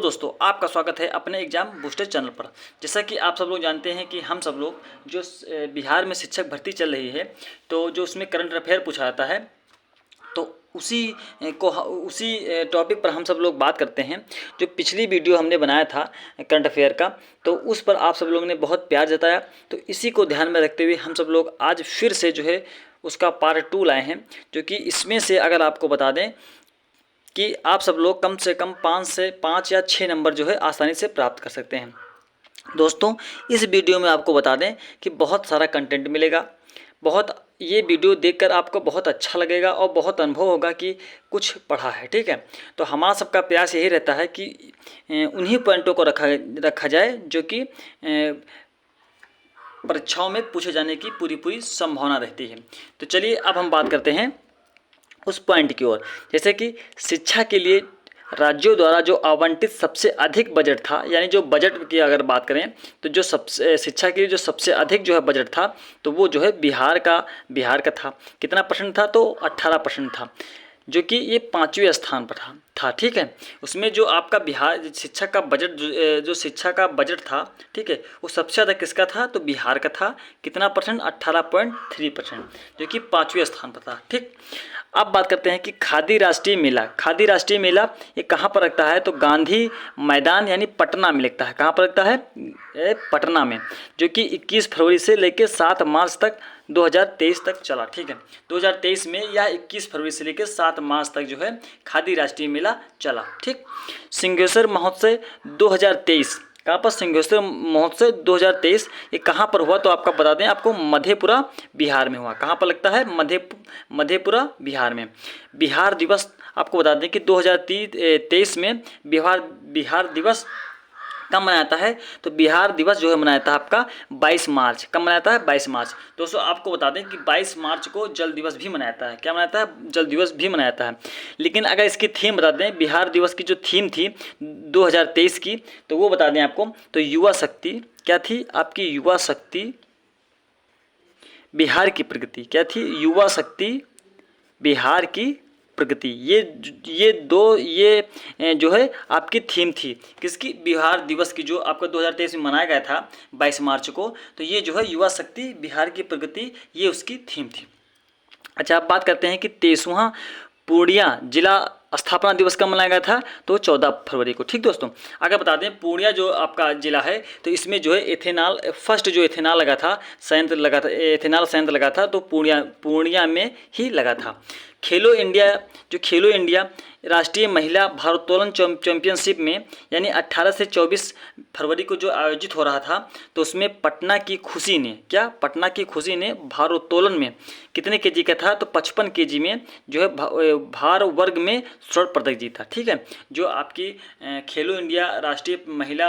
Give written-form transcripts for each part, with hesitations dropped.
दोस्तों, आपका स्वागत है अपने एग्जाम बूस्टर चैनल पर। जैसा कि आप सब लोग जानते हैं कि हम सब लोग जो बिहार में शिक्षक भर्ती चल रही है, तो जो उसमें करंट अफेयर पूछा जाता है, तो उसी टॉपिक पर हम सब लोग बात करते हैं। जो पिछली वीडियो हमने बनाया था करंट अफेयर का, तो उस पर आप सब लोगों ने बहुत प्यार जताया, तो इसी को ध्यान में रखते हुए हम सब लोग आज फिर से जो है उसका पार्ट 2 लाए हैं। जो कि इसमें से अगर आपको बता दें कि आप सब लोग कम से कम 5 या 6 नंबर जो है आसानी से प्राप्त कर सकते हैं। दोस्तों, इस वीडियो में आपको बता दें कि बहुत सारा कंटेंट मिलेगा। ये वीडियो देखकर आपको बहुत अच्छा लगेगा और बहुत अनुभव होगा कि कुछ पढ़ा है। ठीक है, तो हमारा सबका प्रयास यही रहता है कि उन्हीं पॉइंटों को रखा जाए जो कि परीक्षाओं में पूछे जाने की पूरी संभावना रहती है। तो चलिए अब हम बात करते हैं उस पॉइंट की ओर। जैसे कि शिक्षा के लिए राज्यों द्वारा जो आवंटित सबसे अधिक बजट था, यानी जो बजट की अगर बात करें तो जो सबसे शिक्षा के लिए जो सबसे अधिक जो है बजट था, तो वो जो है बिहार का था। कितना परसेंट था? तो 18% था, जो कि ये 5वें स्थान पर था। ठीक है, उसमें जो आपका बिहार शिक्षा का बजट जो शिक्षा का बजट था, ठीक है, वो सबसे ज़्यादा किसका था? तो बिहार का था। कितना परसेंट? 18.3%, जो कि 5वें स्थान पर था। ठीक, अब बात करते हैं कि खादी राष्ट्रीय मेला ये कहाँ पर लगता है? तो गांधी मैदान यानी पटना में लगता है। कहाँ पर लगता है? पटना में, जो कि 21 फरवरी से लेकर 7 मार्च तक 2023 तक चला। ठीक है, 2023 में या 21 फरवरी से लेकर 7 मार्च तक जो है खादी राष्ट्रीय मेला चला। ठीक, सिंहेश्वर महोत्सव 2023, कहाँ पर? सिंहेश्वर महोत्सव 2023 ये कहाँ पर हुआ? तो आपका बता दें, आपको मधेपुरा बिहार में हुआ। कहाँ पर लगता है? मधेपुरा बिहार में। बिहार दिवस आपको बता दें कि 2023 में बिहार दिवस कब मनाया जाता है? तो बिहार दिवस जो है मनाया जाता है आपका 22 मार्च। कब मनाया जाता है? 22 मार्च। दोस्तों, आपको बता दें कि 22 मार्च को जल दिवस भी मनाया जाता है। क्या मनाया जाता है? जल दिवस भी मनाया जाता है। लेकिन अगर इसकी थीम बता दें, बिहार दिवस की जो थीम थी 2023 की, तो वो बता दें आपको, तो युवा शक्ति। क्या थी आपकी? युवा शक्ति बिहार की प्रगति। क्या थी? युवा शक्ति बिहार की प्रगति। ये जो है आपकी थीम थी किसकी? बिहार दिवस की, जो आपका 2023 में मनाया गया था 22 मार्च को। तो ये जो है युवा शक्ति बिहार की प्रगति, ये उसकी थीम थी। अच्छा, आप बात करते हैं कि 23वां पूर्णिया जिला स्थापना दिवस कब मनाया गया था? तो 14 फरवरी को। ठीक दोस्तों, अगर बता दें पूर्णिया जो आपका जिला है, तो इसमें जो है एथेनॉल फर्स्ट जो एथेनॉल लगा था, एथेनॉल संयंत्र लगा था, तो पूर्णिया में ही लगा था। खेलो इंडिया राष्ट्रीय महिला भारोत्तोलन चैंपियनशिप में, यानी 18 से 24 फरवरी को जो आयोजित हो रहा था, तो उसमें पटना की खुशी ने भारोत्तोलन में कितने केजी का था? तो 55 केजी में जो है भार वर्ग में स्वर्ण पदक जीता। ठीक है, जो आपकी खेलो इंडिया राष्ट्रीय महिला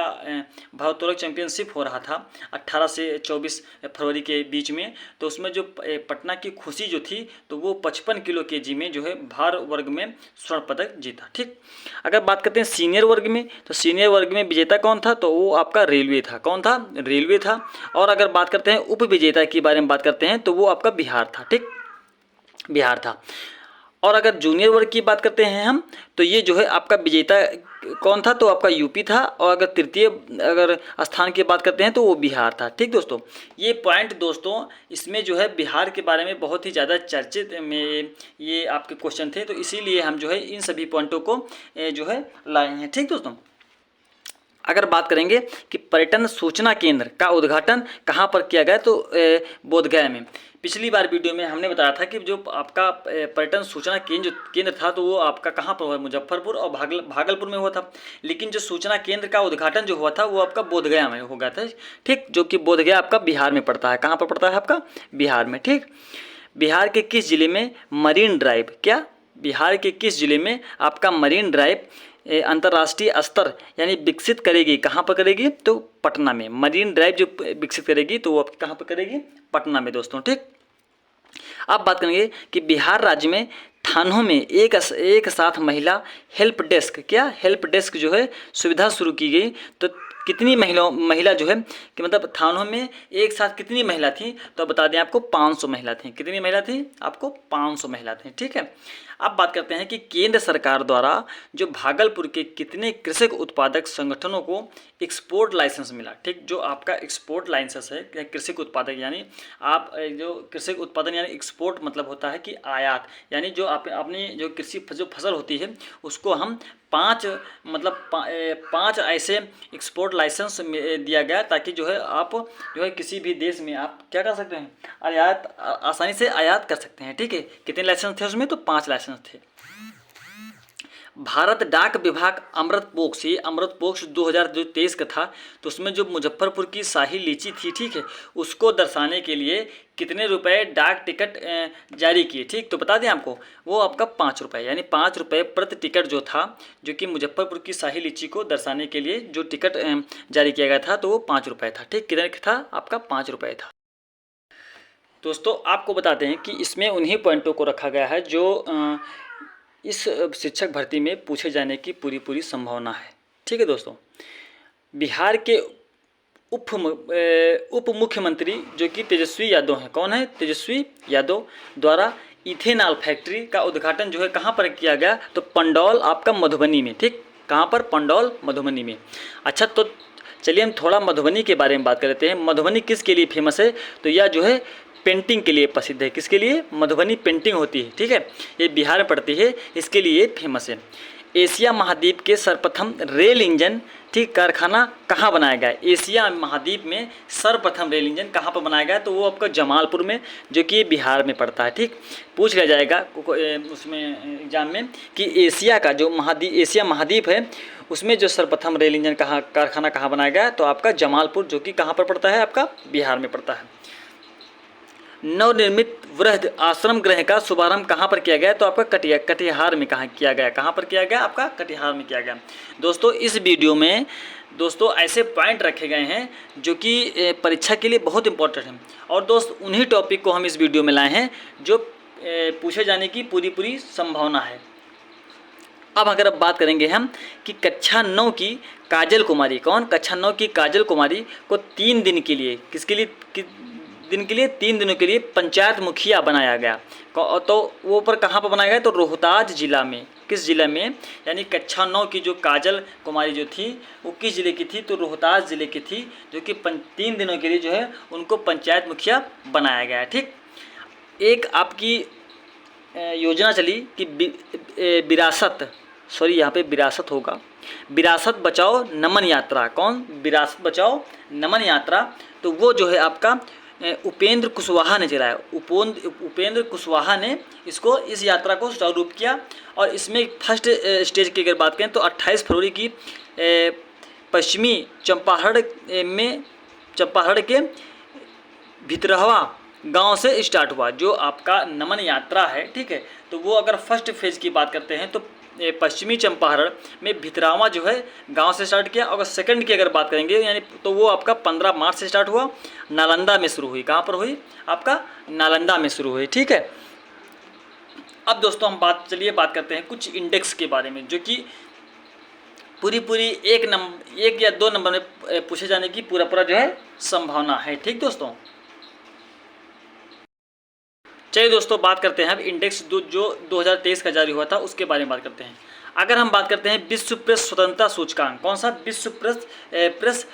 भारोत्तोलन चैंपियनशिप हो रहा था 18 से 24 फरवरी के बीच में, तो उसमें जो पटना की खुशी जो थी, तो वो 55 किलो केजी में जो है भार वर्ग में स्वर्ण पदक जीता। ठीक, अगर बात करते हैं सीनियर वर्ग में, तो सीनियर वर्ग में विजेता कौन था? तो वो आपका रेलवे था। कौन था? रेलवे था। और अगर बात करते हैं उप विजेता की बारे में बात करते हैं, तो वो आपका बिहार था। ठीक, बिहार था। और अगर जूनियर वर्ग की बात करते हैं हम, तो ये जो है आपका विजेता कौन था? तो आपका यूपी था। और अगर तृतीय स्थान की बात करते हैं, तो वो बिहार था। ठीक दोस्तों, ये पॉइंट दोस्तों, इसमें जो है बिहार के बारे में बहुत ही ज़्यादा चर्चित में ये आपके क्वेश्चन थे, तो इसीलिए हम जो है इन सभी पॉइंटों को जो है लाए हैं। ठीक दोस्तों, अगर बात करेंगे कि पर्यटन सूचना केंद्र का उद्घाटन कहाँ पर किया गया, तो बोधगया में। पिछली बार वीडियो में हमने बताया था कि जो आपका पर्यटन सूचना केंद्र था, तो वो आपका कहाँ पर हुआ? मुजफ्फरपुर और भागलपुर में हुआ था। लेकिन जो सूचना केंद्र का उद्घाटन जो हुआ था, वो आपका बोधगया में हो गया था। ठीक, जो कि बोधगया आपका बिहार में पड़ता है। कहाँ पर पड़ता है? आपका बिहार में। ठीक, बिहार के किस जिले में मरीन ड्राइव, क्या बिहार के किस जिले में आपका मरीन ड्राइव अंतर्राष्ट्रीय स्तर यानी विकसित करेगी? कहाँ पर करेगी? तो पटना में। मरीन ड्राइव जो विकसित करेगी, तो वो कहाँ पर करेगी? पटना में दोस्तों। ठीक, अब बात करेंगे कि बिहार राज्य में थानों में एक साथ महिला हेल्प डेस्क, क्या हेल्प डेस्क जो है सुविधा शुरू की गई, तो कितनी महिला जो है कि मतलब थानों में एक साथ कितनी महिला थी? तो बता दें आपको 500 महिला थी। कितनी महिला थी? आपको 500 महिला थी। ठीक है, अब बात करते हैं कि केंद्र सरकार द्वारा जो भागलपुर के कितने कृषक उत्पादक संगठनों को एक्सपोर्ट लाइसेंस मिला। ठीक, जो आपका एक्सपोर्ट लाइसेंस है या कृषि उत्पादक, यानी आप जो कृषि उत्पादन यानी एक्सपोर्ट मतलब होता है कि आयात, यानी जो अपनी जो कृषि जो फसल होती है उसको हम पाँच ऐसे एक्सपोर्ट लाइसेंस दिया गया ताकि जो है आप जो है किसी भी देश में आप क्या कर सकते हैं, आयात आसानी से आयात कर सकते हैं। ठीक है, कितने लाइसेंस थे उसमें? तो 5 लाइसेंस थे। भारत डाक विभाग अमृतपोक्ष, ये अमृतपोक्ष 2023 का था, तो उसमें जो मुजफ्फरपुर की शाही लीची थी, ठीक है, उसको दर्शाने के लिए कितने रुपए डाक टिकट जारी किए। ठीक, तो बता दें आपको, वो आपका 5 रुपये, यानी 5 रुपये प्रति टिकट जो था, जो कि मुजफ्फरपुर की शाही लीची को दर्शाने के लिए जो टिकट जारी किया गया था, तो वो 5 रुपये था। ठीक, कितने था? आपका 5 रुपये था। दोस्तों आपको बताते हैं कि इसमें उन्हीं पॉइंटों को रखा गया है जो इस शिक्षक भर्ती में पूछे जाने की पूरी संभावना है। ठीक है दोस्तों, बिहार के उप मुख्यमंत्री जो कि तेजस्वी यादव हैं, कौन है? तेजस्वी यादव द्वारा इथेनॉल फैक्ट्री का उद्घाटन जो है कहाँ पर किया गया? तो पंडौल आपका मधुबनी में। ठीक, कहाँ पर? पंडौल मधुबनी में। अच्छा, तो चलिए हम थोड़ा मधुबनी के बारे में बात कर लेते हैं। मधुबनी किसके लिए फेमस है? तो यह जो है पेंटिंग के लिए प्रसिद्ध है। किसके लिए? मधुबनी पेंटिंग होती है। ठीक है, ये बिहार में पड़ती है, इसके लिए फेमस है। एशिया महाद्वीप के सर्वप्रथम रेल इंजन ठीक कारखाना कहाँ बनाया गया? एशिया महाद्वीप में सर्वप्रथम रेल इंजन कहाँ पर बनाया गया? तो वो आपका जमालपुर में, जो कि बिहार में पड़ता है। ठीक, पूछ लिया जाएगा उसमें एग्जाम में कि एशिया का जो एशिया महाद्वीप है उसमें जो सर्वप्रथम रेल इंजन कारखाना कहाँ बनाया गया? तो आपका जमालपुर, जो कि कहाँ पर पड़ता है? आपका बिहार में पड़ता है। नवनिर्मित वृहद आश्रम गृह का शुभारंभ कहाँ पर किया गया? तो आपका कटिहार में कहाँ किया गया? कहाँ पर किया गया? आपका कटिहार में किया गया। दोस्तों इस वीडियो में दोस्तों ऐसे पॉइंट रखे गए हैं जो कि परीक्षा के लिए बहुत इंपॉर्टेंट हैं, और दोस्त उन्हीं टॉपिक को हम इस वीडियो में लाए हैं जो पूछे जाने की पूरी संभावना है। अब अगर अब बात करेंगे हम कि कक्षा 9 की काजल कुमारी, कौन? कक्षा 9 की काजल कुमारी को 3 दिन के लिए, किसके लिए? 3 दिनों के लिए पंचायत मुखिया बनाया गया। तो वो पर कहाँ पर बनाया गया? तो रोहतास जिला में। किस जिले में? यानी कक्षा 9 की जो काजल कुमारी जो थी वो किस जिले की थी? तो रोहतास जिले की थी, जो कि 3 दिनों के लिए जो है उनको पंचायत मुखिया बनाया गया। ठीक, एक आपकी योजना चली कि विरासत, सॉरी यहाँ पे विरासत होगा, विरासत बचाओ नमन यात्रा। कौन? विरासत बचाओ नमन यात्रा। तो वो जो है आपका उपेंद्र कुशवाहा ने चलाया। उपेंद्र कुशवाहा ने इस यात्रा को सुचारू रूप किया। और इसमें फर्स्ट स्टेज की अगर बात करें तो 28 फरवरी की पश्चिमी चंपारण के भितरहवा गांव से स्टार्ट हुआ जो आपका नमन यात्रा है। ठीक है, तो वो अगर फर्स्ट फेज की बात करते हैं तो पश्चिमी चंपारण में भितरावा जो है गांव से स्टार्ट किया। अगर सेकंड की अगर बात करेंगे यानी तो वो आपका 15 मार्च से स्टार्ट हुआ, नालंदा में शुरू हुई। कहाँ पर हुई? आपका नालंदा में शुरू हुई। ठीक है, अब दोस्तों हम चलिए बात करते हैं कुछ इंडेक्स के बारे में जो कि पूरी एक या 2 नंबर में पूछे जाने की पूरा जो है संभावना है। ठीक दोस्तों, चलिए दोस्तों बात करते हैं अब इंडेक्स जो 2023 का जारी हुआ था उसके बारे में बात करते हैं। अगर हम बात करते हैं विश्व प्रेस स्वतंत्रता सूचकांक, कौन सा? विश्व प्रेस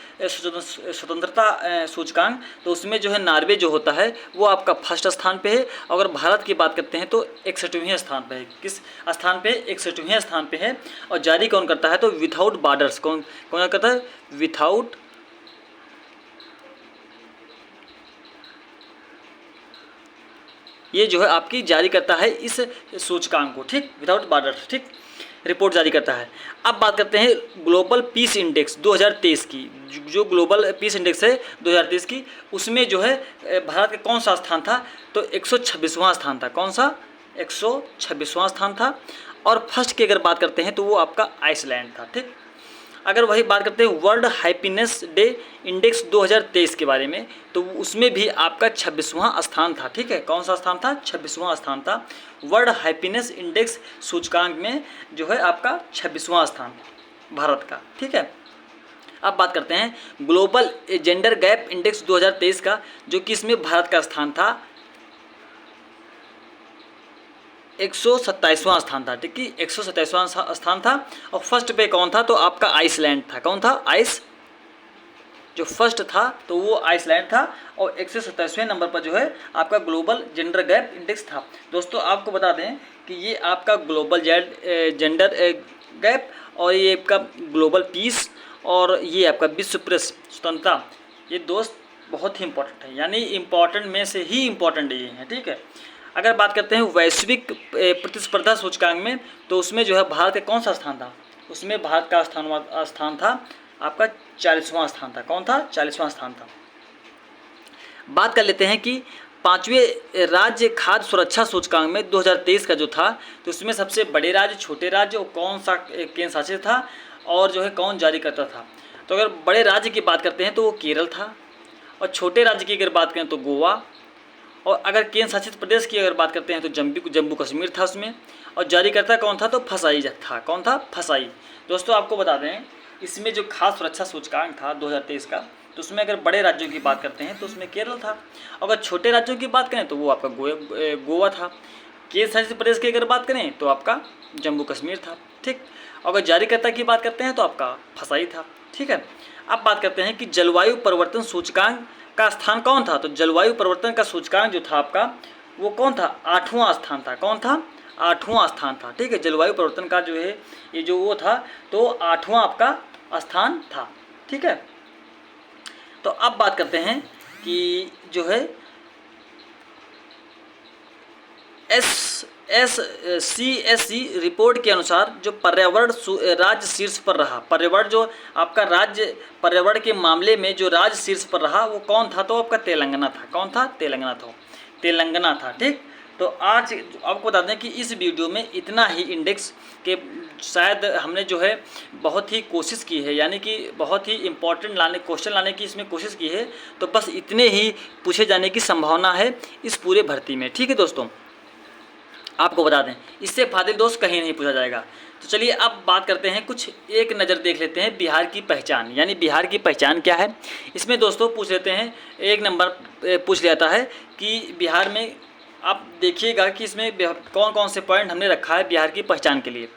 स्वतंत्रता सूचकांक, तो उसमें जो है नॉर्वे जो होता है वो आपका फर्स्ट स्थान पे है। अगर भारत की बात करते हैं तो 61वें स्थान पे है। किस स्थान पे? 61वें स्थान पे है। और जारी कौन करता है? तो विथआउट बॉर्डर्स। कौन करता है? विथआउट ये जो है आपकी जारी करता है इस सूचकांक को। ठीक, विदाउट बॉर्डर। ठीक, रिपोर्ट जारी करता है। अब बात करते हैं ग्लोबल पीस इंडेक्स 2023 की। जो ग्लोबल पीस इंडेक्स है 2023 की, उसमें जो है भारत का कौन सा स्थान था? तो 126वां स्थान था। कौन सा? 126वां स्थान था। और फर्स्ट की अगर बात करते हैं तो वो आपका आइसलैंड था। ठीक, अगर वही बात करते हैं वर्ल्ड हैप्पीनेस डे इंडेक्स 2023 के बारे में, तो उसमें भी आपका 26वां स्थान था। ठीक है, कौन सा स्थान था? 26वां स्थान था। वर्ल्ड हैप्पीनेस इंडेक्स सूचकांक में जो है आपका 26वां स्थान भारत का। ठीक है, अब बात करते हैं ग्लोबल जेंडर गैप इंडेक्स 2023 का, जो कि इसमें भारत का स्थान था 127वां स्थान था, ठीक है, 127वां स्थान था। और फर्स्ट पे कौन था, तो आपका आइसलैंड था। कौन था, जो फर्स्ट था तो वो आइसलैंड था। और 127वें नंबर पर जो है आपका ग्लोबल जेंडर गैप इंडेक्स था। दोस्तों आपको बता दें कि ये आपका ग्लोबल जेंडर गैप और ये आपका ग्लोबल पीस और ये आपका विश्व प्रेस स्वतंत्रता, ये दोस्त बहुत ही इंपॉर्टेंट है, यानी इंपॉर्टेंट में से ही इंपॉर्टेंट ये है, ठीक है। अगर बात करते हैं वैश्विक प्रतिस्पर्धा सूचकांक में, तो उसमें जो है भारत का कौन सा स्थान था, उसमें भारत का स्थान था आपका 40वां स्थान था। कौन था, 40वां स्थान था। बात कर लेते हैं कि 5वें राज्य खाद्य सुरक्षा सूचकांक में 2023 का जो था, तो उसमें सबसे बड़े राज्य, छोटे राज्य और कौन सा केंद्र शासित था और जो है कौन जारी करता था। तो अगर बड़े राज्य की बात करते हैं तो वो केरल था, और छोटे राज्य की अगर बात करें तो गोवा, और अगर केंद्र शासित प्रदेश की अगर बात करते हैं तो जम्मू कश्मीर था उसमें, और जारीकर्ता कौन था, तो फसाई था। कौन था, फसाई। दोस्तों आपको बता दें इसमें जो खाद्य सुरक्षा सूचकांक था 2023 का, तो उसमें अगर बड़े राज्यों की बात करते हैं तो उसमें केरल था। अगर छोटे राज्यों की बात करें तो वो आपका गोवा था। केंद्र शासित प्रदेश की अगर बात करें तो आपका जम्मू कश्मीर था, ठीक। अगर जारीकर्ता की बात करते हैं तो आपका फसाई था, ठीक है। अब बात करते हैं कि जलवायु परिवर्तन सूचकांक का स्थान कौन था। तो जलवायु परिवर्तन का सूचकांक जो था आपका वो कौन था, 8वां स्थान था। कौन था, 8वां स्थान था, ठीक है। जलवायु परिवर्तन का जो है ये जो वो था तो 8वां आपका स्थान था, ठीक है। तो अब बात करते हैं कि जो है CSE रिपोर्ट के अनुसार जो पर्यावरण राज्य शीर्ष पर रहा, पर्यावरण जो आपका राज्य पर्यावरण के मामले में जो राज्य शीर्ष पर रहा वो कौन था, तो आपका तेलंगाना था। कौन था, तेलंगाना था, ठीक। तो आज आपको बता दें कि इस वीडियो में इतना ही इंडेक्स के शायद हमने जो है बहुत ही कोशिश की है, यानी कि बहुत ही इम्पोर्टेंट क्वेश्चन लाने की इसमें कोशिश की है। तो बस इतने ही पूछे जाने की संभावना है इस पूरे भर्ती में, ठीक है दोस्तों। आपको बता दें इससे फाजिल दोस्त कहीं नहीं पूछा जाएगा। तो चलिए अब बात करते हैं, कुछ एक नज़र देख लेते हैं बिहार की पहचान, यानी बिहार की पहचान क्या है। इसमें दोस्तों पूछ लेते हैं, एक नंबर पूछ लेता है कि बिहार में आप देखिएगा कि इसमें कौन कौन से पॉइंट हमने रखा है बिहार की पहचान के लिए।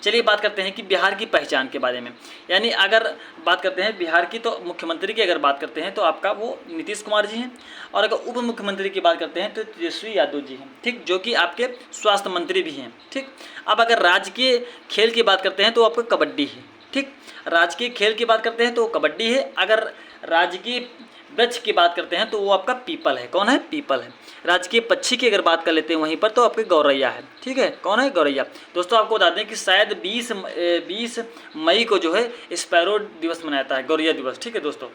चलिए बात करते हैं कि बिहार की पहचान के बारे में, यानी अगर बात करते हैं बिहार की तो मुख्यमंत्री की अगर बात करते हैं तो आपका वो नीतीश कुमार जी हैं, और अगर उप मुख्यमंत्री की बात करते हैं तो तेजस्वी यादव जी हैं, ठीक, जो कि आपके स्वास्थ्य मंत्री भी हैं, ठीक। अब अगर राजकीय खेल की बात करते हैं तो आपका कबड्डी है, ठीक। राजकीय खेल की बात करते हैं तो कबड्डी है। अगर राजकीय वृक्ष की बात करते हैं तो वो आपका पीपल है। कौन है, पीपल है। राजकीय पक्षी की अगर बात कर लेते हैं वहीं पर तो आपके गौरैया है, ठीक है। कौन है, गौरैया। दोस्तों आपको बता दें कि शायद 20 मई को जो है स्पैरो दिवस मनाता है, गौरैया दिवस, ठीक है दोस्तों।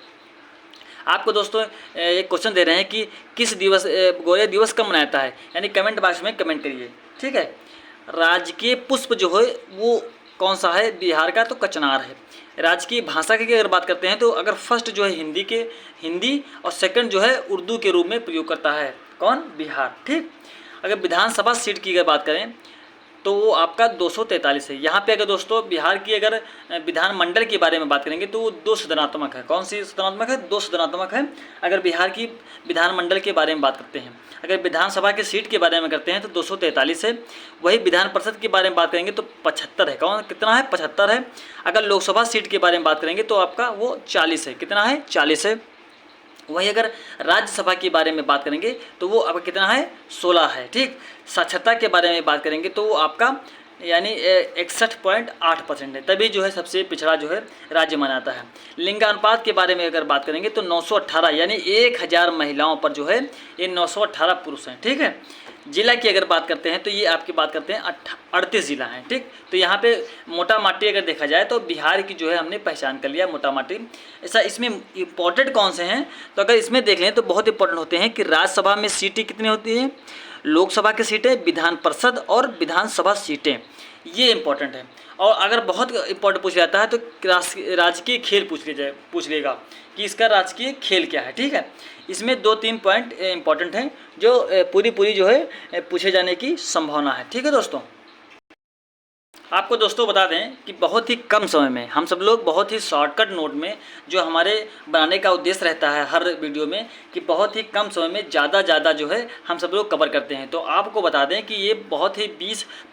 आपको दोस्तों एक क्वेश्चन दे रहे हैं कि किस दिवस गौरैया दिवस कब मनाता है, यानी कमेंट बॉक्स में कमेंट करिए, ठीक है। राजकीय पुष्प जो है वो कौन सा है बिहार का, तो कचनार है। राजकीय भाषा की अगर बात करते हैं तो अगर फर्स्ट जो है हिंदी और सेकंड जो है उर्दू के रूप में प्रयोग करता है, कौन, बिहार, ठीक। अगर विधानसभा सीट की अगर बात करें तो वो आपका 243 है। यहाँ पे अगर दोस्तों बिहार की अगर विधानमंडल के बारे में बात करेंगे तो वो 2 सदनात्मक है। कौन सी सदनात्मक है, 2 सदनात्मक है। अगर बिहार की विधानमंडल के बारे में बात करते हैं, अगर विधानसभा की सीट के बारे में करते हैं तो 243 है। वही विधान परिषद के बारे में बात करेंगे तो 75 है। कौन, कितना है, 75 है। अगर लोकसभा सीट के बारे में बात करेंगे तो आपका वो 40 है। कितना है, 40 है। वहीं अगर राज्यसभा के बारे में बात करेंगे तो वो आपका कितना है, 16 है, ठीक। साक्षरता के बारे में बात करेंगे तो वो आपका यानी 61.8% है, तभी जो है सबसे पिछड़ा जो है राज्य माना जाता है। लिंगानुपात के बारे में अगर बात करेंगे तो 918 यानी 1000 महिलाओं पर जो है ये 918 पुरुष हैं, ठीक है। जिला की अगर बात करते हैं तो ये आपकी बात करते हैं 38 जिला हैं, ठीक। तो यहाँ पे मोटा माटी अगर देखा जाए तो बिहार की जो है हमने पहचान कर लिया मोटा माटी। ऐसा इसमें इंपॉर्टेंट कौन से हैं, तो अगर इसमें देख लें तो बहुत इंपॉर्टेंट होते हैं कि राज्यसभा में सीटें कितनी होती हैं, लोकसभा की सीटें, विधान परिषद और विधानसभा सीटें, ये इंपॉर्टेंट है। और अगर बहुत इंपॉर्टेंट पूछ जाता है तो राजकीय खेल पूछ लेगा कि इसका राजकीय खेल क्या है, ठीक है। इसमें 2-3 पॉइंट इंपॉर्टेंट हैं जो पूरी जो है पूछे जाने की संभावना है, ठीक है दोस्तों। आपको दोस्तों बता दें कि बहुत ही कम समय में हम सब लोग बहुत ही शॉर्टकट नोट में जो हमारे बनाने का उद्देश्य रहता है हर वीडियो में कि बहुत ही कम समय में ज़्यादा जो है हम सब लोग कवर करते हैं। तो आपको बता दें कि ये बहुत ही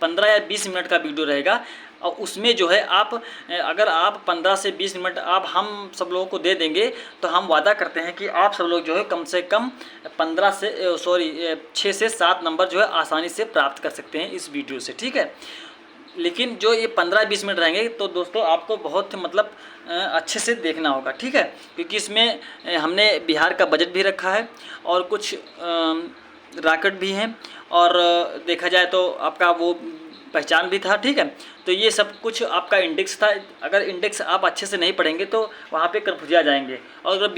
15 या 20 मिनट का वीडियो रहेगा और उसमें जो है आप अगर आप 15 से 20 मिनट आप हम सब लोगों को दे देंगे तो हम वादा करते हैं कि आप सब लोग जो है कम से कम 6 से 7 नंबर जो है आसानी से प्राप्त कर सकते हैं इस वीडियो से, ठीक है। लेकिन जो ये 15-20 मिनट रहेंगे तो दोस्तों आपको बहुत मतलब अच्छे से देखना होगा, ठीक है, क्योंकि इसमें हमने बिहार का बजट भी रखा है और कुछ रॉकेट भी हैं और देखा जाए तो आपका वो पहचान भी था, ठीक है। तो ये सब कुछ आपका इंडेक्स था। अगर इंडेक्स आप अच्छे से नहीं पढ़ेंगे तो वहाँ पे कन्फ्यूज जाएंगे और अगर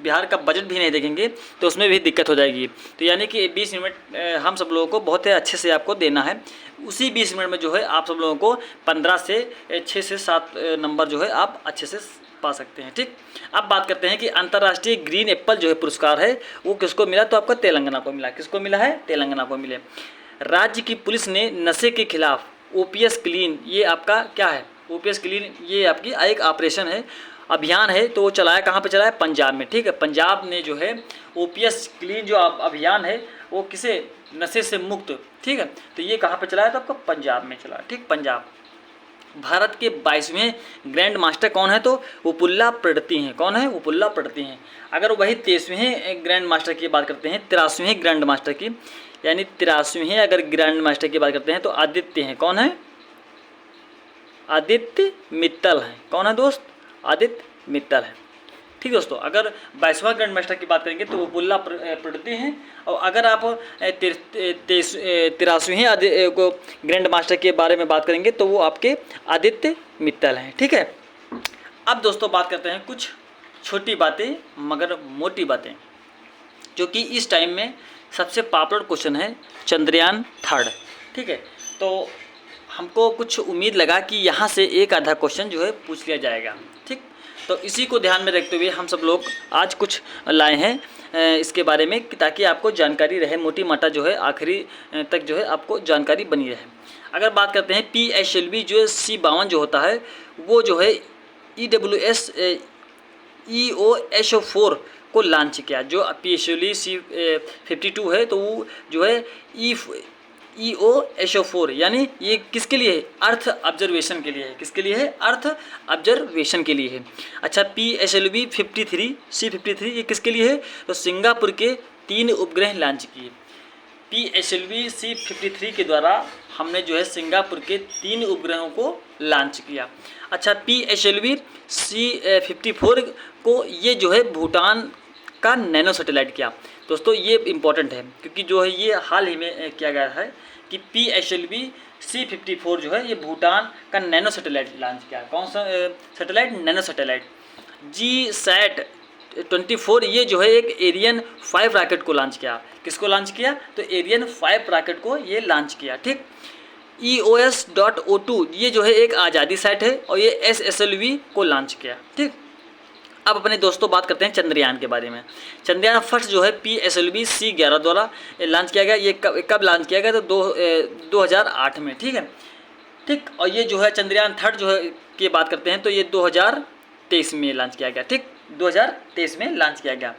बिहार का बजट भी नहीं देखेंगे तो उसमें भी दिक्कत हो जाएगी। तो यानी कि 20 मिनट हम सब लोगों को बहुत ही अच्छे से आपको देना है। उसी 20 मिनट में जो है आप सब लोगों को 15 से 6 से 7 नंबर जो है आप अच्छे से पा सकते हैं, ठीक। अब बात करते हैं कि अंतर्राष्ट्रीय ग्रीन एप्पल जो है पुरस्कार है वो किसको मिला, तो आपका तेलंगाना को मिला। किसको मिला है? तेलंगाना को मिले। राज्य की पुलिस ने नशे के खिलाफ ओपीएस क्लीन, ये आपका क्या है? ओपीएस क्लीन ये आपकी एक ऑपरेशन है, अभियान है। तो वो चलाया कहाँ पे चलाया? पंजाब में, ठीक है। पंजाब ने जो है ओपीएस क्लीन जो अभियान है वो किसे? नशे से मुक्त, ठीक है। तो ये कहाँ पे चलाया? तो आपका पंजाब में चला, ठीक, पंजाब। भारत के 22वें ग्रैंड मास्टर कौन है? तो उपुल्ला प्रडती हैं। कौन है? उपुल्ला प्रडती हैं। अगर वही 23वें ग्रैंड मास्टर की बात करते हैं, 83वें ग्रैंड मास्टर की, यानी 83वें अगर ग्रैंड मास्टर की बात करते हैं तो आदित्य हैं। कौन है? आदित्य मित्तल हैं। कौन है दोस्त? आदित्य मित्तल है, ठीक दोस्तों। अगर 22वां ग्रैंड मास्टर की बात करेंगे तो उपुल्ला प्रडती हैं। और अगर आप 83वें को ग्रैंड मास्टर के बारे में बात करेंगे तो वो आपके आदित्य मित्तल हैं, ठीक है। अब दोस्तों बात करते हैं कुछ छोटी बातें मगर मोटी बातें, जो कि इस टाइम में सबसे पॉपुलर क्वेश्चन है, चंद्रयान 3, ठीक है। तो हमको कुछ उम्मीद लगा कि यहाँ से एक आधा क्वेश्चन जो है पूछ लिया जाएगा, ठीक। तो इसी को ध्यान में रखते हुए हम सब लोग आज कुछ लाए हैं इसके बारे में ताकि आपको जानकारी रहे, मोटी माटा जो है आखिरी तक जो है आपको जानकारी बनी रहे। अगर बात करते हैं PSLV जो है C52 जो होता है वो जो है EWS EOSO4 को लॉन्च किया। जो PSLV C52 है तो वो जो है EOSO4 यानी ये किसके लिए है? अर्थ ऑब्जर्वेशन के लिए है। किसके लिए है? अर्थ ऑब्जर्वेशन के लिए है। अच्छा, PSLV 53 C53 ये किसके लिए है? तो सिंगापुर के 3 उपग्रह लॉन्च किए। PSLV C53 के द्वारा हमने जो है सिंगापुर के 3 उपग्रहों को लॉन्च किया। अच्छा, PSLV C54 को ये जो है भूटान का नैनो सैटेलाइट किया। दोस्तों ये इम्पोर्टेंट है क्योंकि जो है ये हाल ही में किया गया है कि PSLV C54 जो है ये भूटान का नैनो सैटेलाइट लॉन्च किया। कौन सा सैटेलाइट? नैनो सैटेलाइट GSAT-24 ये जो है एक एरियन 5 रॉकेट को लॉन्च किया। किसको लॉन्च किया? तो एरियन 5 रॉकेट को ये लॉन्च किया, ठीक। EOS.O2 ये जो है एक आज़ादी सेट है और ये SSLV को लॉन्च किया, ठीक। अब अपने दोस्तों बात करते हैं चंद्रयान के बारे में। चंद्रयान फर्स्ट जो है PSLV C11 द्वारा लॉन्च किया गया। ये कब लॉन्च किया गया? तो 2008 में, ठीक है, ठीक। और ये जो है चंद्रयान 3 जो है की बात करते हैं तो ये 2023 में लॉन्च किया गया, ठीक, 2023 में लॉन्च किया गया।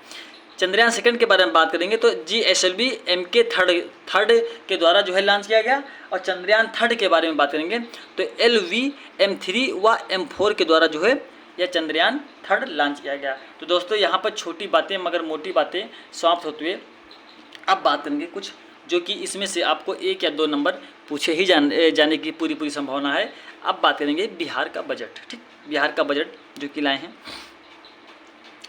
चंद्रयान सेकंड के बारे में बात करेंगे तो GSLV MK थर्ड के द्वारा जो है लॉन्च किया गया। और चंद्रयान 3 के बारे में बात करेंगे तो LV M3 व M4 के द्वारा जो है यह चंद्रयान 3 लॉन्च किया गया। तो दोस्तों यहाँ पर छोटी बातें मगर मोटी बातें समाप्त होते हुए अब बात करेंगे कुछ जो कि इसमें से आपको 1 या 2 नंबर पूछे ही जाने की पूरी संभावना है। अब बात करेंगे बिहार का बजट, ठीक। बिहार का बजट जो कि लाए हैं,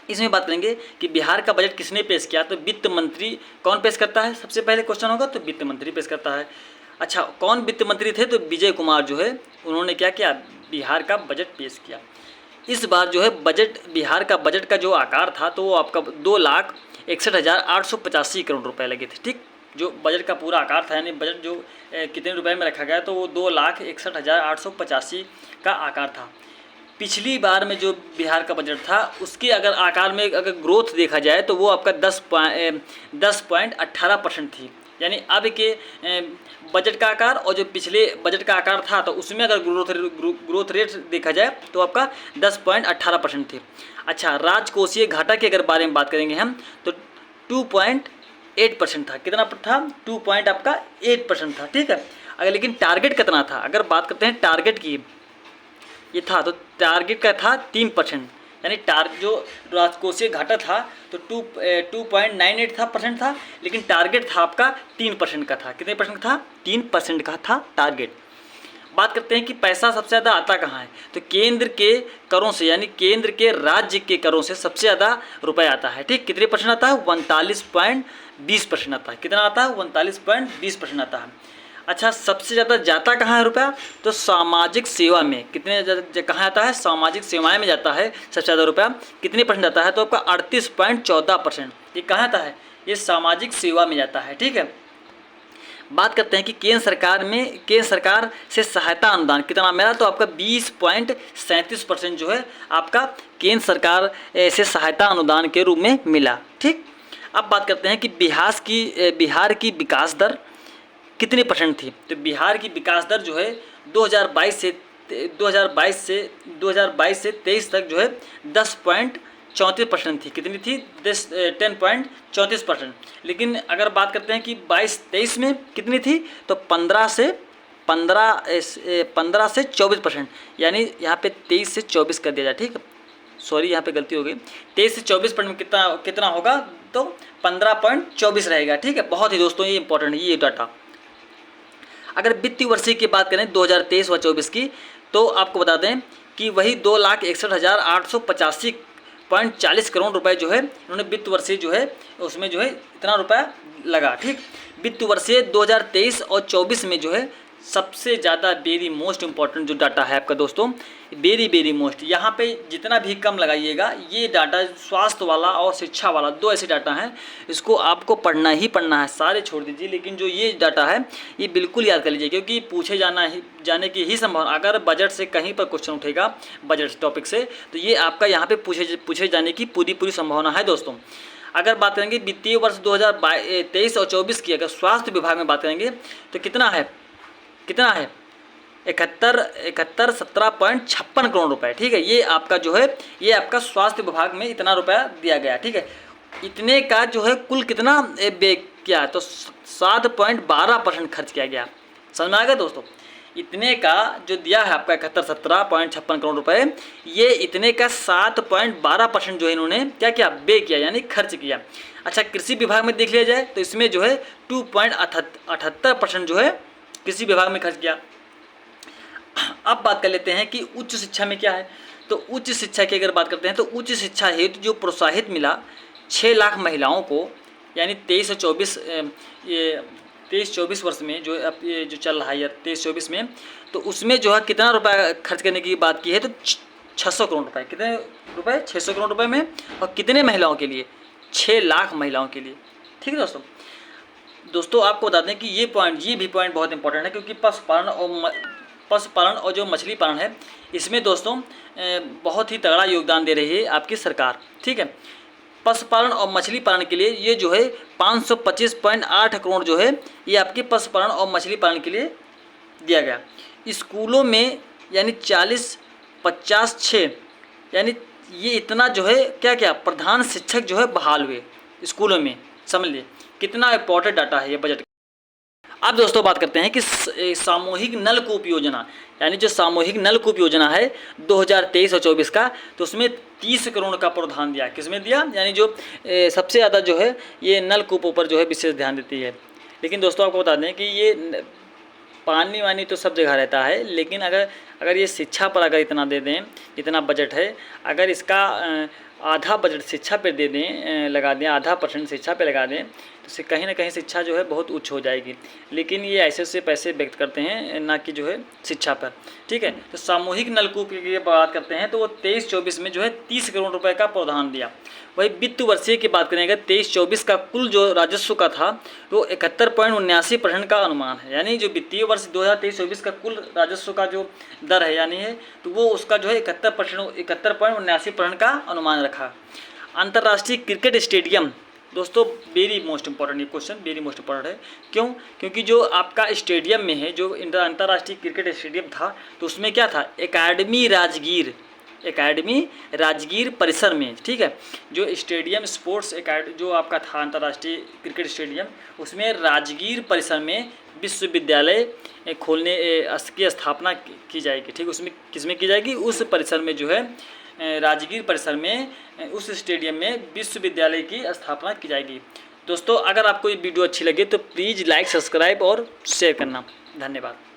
इसमें बात करेंगे कि बिहार का बजट किसने पेश किया। तो वित्त मंत्री कौन पेश करता है? सबसे पहले क्वेश्चन होगा तो वित्त मंत्री पेश करता है। अच्छा, कौन वित्त मंत्री थे? तो विजय कुमार जो है उन्होंने क्या किया? बिहार का बजट पेश किया। इस बार जो है बजट, बिहार का बजट का जो आकार था तो वो आपका 2,61,885 करोड़ रुपए लगे थे, ठीक। जो बजट का पूरा आकार था यानी बजट जो कितने रुपए में रखा गया तो वो 2,61,885 का आकार था। पिछली बार में जो बिहार का बजट था उसके अगर आकार में अगर ग्रोथ देखा जाए तो वो आपका 10.18% थी। यानी अब के बजट का आकार और जो पिछले बजट का आकार था तो उसमें अगर ग्रोथ रेट देखा जाए तो आपका 10.18% थे। अच्छा, राजकोषीय घाटा के अगर बारे में बात करेंगे हम तो 2.8% था। कितना था? 2.8% था। ठीक है, अगर लेकिन टारगेट कितना था, अगर बात करते हैं टारगेट की, ये था तो टारगेट का था 3%, यानी जो राजकोषीय घाटा था तो 2.98 था परसेंट था, लेकिन टारगेट था आपका 3% का था। कितने परसेंट था? 3% का था टारगेट। बात करते हैं कि पैसा सबसे ज़्यादा आता कहाँ है, तो केंद्र के करों से, यानी केंद्र के राज्य के करों से सबसे ज़्यादा रुपए आता है। ठीक, कितने परसेंट आता है? 39.20% आता है। कितना आता है? 39.20% आता है। अच्छा, सबसे ज़्यादा जाता कहाँ है रुपया, तो सामाजिक सेवा में। कितने कहाँ आता है? सामाजिक सेवाएं में जाता है सबसे ज़्यादा रुपया। कितने परसेंट आता है? तो आपका 38.14%। ये कहाँ आता है? ये सामाजिक सेवा में जाता है। ठीक है, बात करते हैं कि केंद्र सरकार से सहायता अनुदान कितना मेरा, तो आपका 20.37% जो है आपका केंद्र सरकार से सहायता अनुदान के रूप में मिला। ठीक, अब बात करते हैं कि बिहार की विकास दर कितने परसेंट थी, तो बिहार की विकास दर जो है 2022 से 23 तक जो है 10.34% थी। कितनी थी? 10.34%। लेकिन अगर बात करते हैं कि 22-23 में कितनी थी, तो 15 से 24%, यानी यहाँ पे 23 से 24 कर दिया जाए। ठीक है, सॉरी यहाँ पे गलती हो गई, 23 से 24% में कितना होगा, तो 15.24 रहेगा। ठीक है, बहुत ही दोस्तों ये इंपॉर्टेंट है ये डाटा। अगर वित्तीय वर्ष की बात करें 2023 व 24 की, तो आपको बता दें कि वही 2,61,885.40 करोड़ रुपए जो है उन्होंने वित्त वर्षीय जो है उसमें जो है इतना रुपया लगा। ठीक, वित्त वर्षीय 2023 और 24 में जो है सबसे ज़्यादा वेरी मोस्ट इम्पॉर्टेंट जो डाटा है आपका दोस्तों, वेरी मोस्ट, यहाँ पे जितना भी कम लगाइएगा, ये डाटा स्वास्थ्य वाला और शिक्षा वाला, दो ऐसे डाटा हैं, इसको आपको पढ़ना ही पढ़ना है, सारे छोड़ दीजिए। लेकिन जो ये डाटा है ये बिल्कुल याद कर लीजिए, क्योंकि पूछे जाने की ही संभावना, अगर बजट से कहीं पर क्वेश्चन उठेगा बजट टॉपिक से, तो ये आपका यहाँ पर पूछे जाने की पूरी संभावना है दोस्तों। अगर बात करेंगे वित्तीय वर्ष 2023 और 24 की, अगर स्वास्थ्य विभाग में बात करेंगे तो कितना है 17.56 करोड़ रुपए। ठीक है, ये आपका जो है ये आपका स्वास्थ्य विभाग में इतना रुपया दिया गया। ठीक है, इतने का जो है कुल कितना किया, तो 7.12% खर्च किया गया। समझ में आ गया दोस्तों? इतने का जो दिया है आपका 17.56 करोड़ रुपए, ये इतने का 7.12% जो है इन्होंने क्या किया, किया, यानी खर्च किया। अच्छा, कृषि विभाग में देख लिया जाए तो इसमें जो है 2.78% जो है कृषि विभाग में खर्च किया। अब बात कर लेते हैं कि उच्च शिक्षा में क्या है, तो उच्च शिक्षा की अगर बात करते हैं तो उच्च शिक्षा हेतु जो प्रोत्साहित मिला 6 लाख महिलाओं को, यानी 23-24 वर्ष में जो अब ये जो चल रहा है 23-24 में, तो उसमें जो है कितना रुपया खर्च करने की बात की है, तो 600 करोड़ रुपए। कितने रुपए? 600 करोड़ रुपए में, और कितने महिलाओं के लिए? 6 लाख महिलाओं के लिए। ठीक है दोस्तों आपको बता दें कि ये भी पॉइंट बहुत इंपॉर्टेंट है, क्योंकि पशुपालन और जो मछली पालन है, इसमें दोस्तों बहुत ही तगड़ा योगदान दे रही है आपकी सरकार। ठीक है, पशुपालन और मछली पालन के लिए ये जो है 525.8 करोड़ जो है ये आपके पशुपालन और मछली पालन के लिए दिया गया। स्कूलों में यानी 40-50-6, यानी ये इतना जो है क्या प्रधान शिक्षक जो है बहाल हुए स्कूलों में। समझ लिए कितना इंपॉर्टेंट डाटा है ये बजट। अब दोस्तों बात करते हैं कि सामूहिक नलकूप योजना, यानी जो सामूहिक नलकूप योजना है 2023 और 24 का, तो उसमें 30 करोड़ का प्रावधान दिया। किसमें दिया? यानी जो सबसे ज़्यादा जो है ये नलकूपों पर जो है विशेष ध्यान देती है। लेकिन दोस्तों आपको बता दें कि ये पानी वानी तो सब जगह रहता है, लेकिन अगर ये शिक्षा पर अगर इतना दे दें, इतना बजट है, अगर इसका आधा बजट शिक्षा पे दे दें, लगा दें, आधा % शिक्षा पे लगा दें, तो कहीं ना कहीं शिक्षा जो है बहुत उच्च हो जाएगी। लेकिन ये ऐसे पैसे व्यक्त करते हैं ना कि जो है शिक्षा पर। ठीक है, तो सामूहिक नलकूप की बात करते हैं तो वो 23-24 में जो है 30 करोड़ रुपए का प्रावधान दिया। वही वित्त वर्षीय की बात करेंगे 23-24 का कुल जो राजस्व का था वो 71.79% का अनुमान है। यानी जो वित्तीय वर्ष 2023-24 का कुल राजस्व का जो दर है यानी है, तो वो उसका जो है 71.79% का अनुमान रखा। अंतर्राष्ट्रीय क्रिकेट स्टेडियम दोस्तों वेरी मोस्ट इंपॉर्टेंट ये क्वेश्चन, वेरी मोस्ट इंपॉर्टेंट है। क्यों? क्योंकि जो आपका स्टेडियम में है, जो अंतर्राष्ट्रीय क्रिकेट स्टेडियम था, तो उसमें क्या था, एकेडमी राजगीर परिसर में, ठीक है। जो स्टेडियम स्पोर्ट्स जो आपका था अंतर्राष्ट्रीय क्रिकेट स्टेडियम, उसमें राजगीर परिसर में विश्वविद्यालय खोलने की स्थापना की जाएगी, ठीक। उसमें किसमें की जाएगी? उस परिसर में जो है राजगीर परिसर में, उस स्टेडियम में विश्वविद्यालय की स्थापना की जाएगी। दोस्तों अगर आपको ये वीडियो अच्छी लगे तो प्लीज़ लाइक, सब्सक्राइब और शेयर करना। धन्यवाद।